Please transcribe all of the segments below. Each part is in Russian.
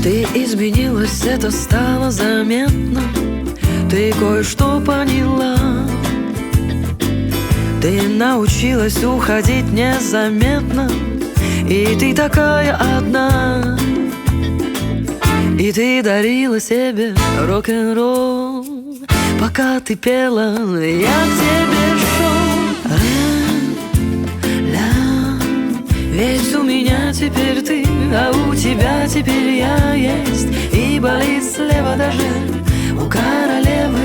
Ты изменилась, это стало заметно. Ты кое-что поняла. Ты научилась уходить незаметно. И ты такая одна. И ты дарила себе рок-н-ролл. Пока ты пела, я к тебе шел. Ведь у меня теперь ты, а у тебя теперь я есть. И болит слева даже у королевы.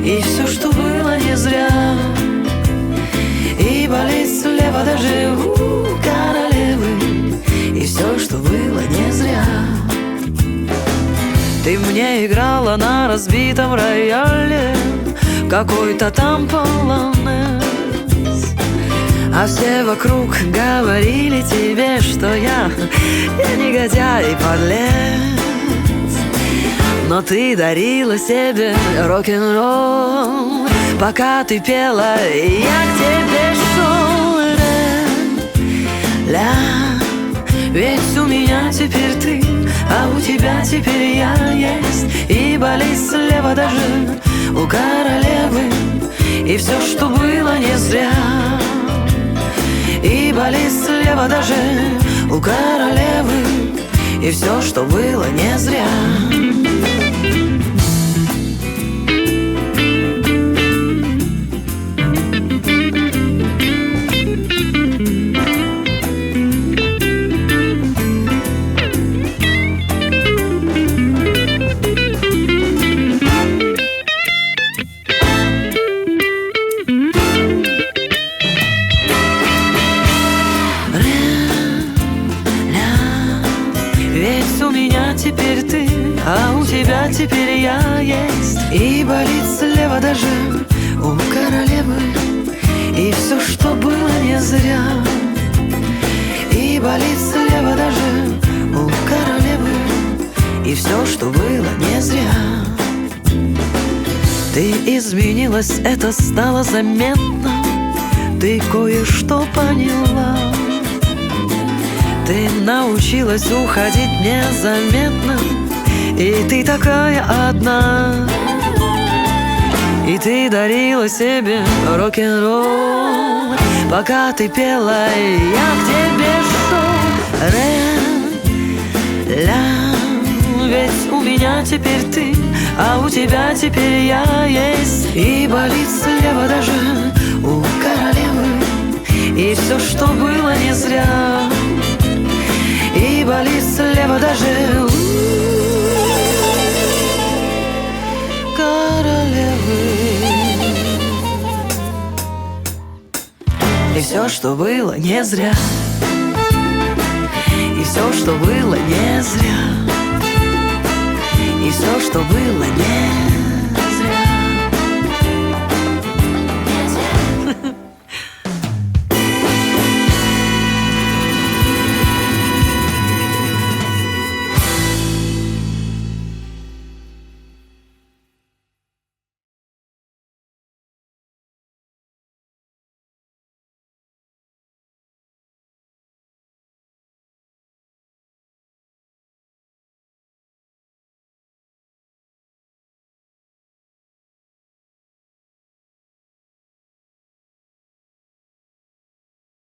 И все, что было, не зря. И болит слева даже у королевы. И все, что было, не зря. Ты мне играла на разбитом рояле какой-то там полонез. А все вокруг говорили тебе, что я негодяй и подлец. Но ты дарила себе рок-н-ролл. Пока ты пела, я к тебе шел. Ведь у меня теперь ты, а у тебя теперь я есть. И болит слева даже у королевы. И все, что было, не зря. И болит слева даже у королевы. И все, что было, не зря. Ведь у меня теперь ты, а у тебя теперь я есть. И болит слева даже у королевы. И все, что было, не зря. И болит слева даже у королевы. И все, что было, не зря. Ты изменилась, это стало заметно. Ты кое-что поняла. Ты научилась уходить незаметно. И ты такая одна. И ты дарила себе рок-н-ролл. Пока ты пела, я к тебе шел. Ведь у меня теперь ты, а у тебя теперь я есть. И болит слева даже у королевы. И все, что было, не зря. И болит слева даже у королевы. И все, что было, не зря. И все, что было, не зря. И все, что было, не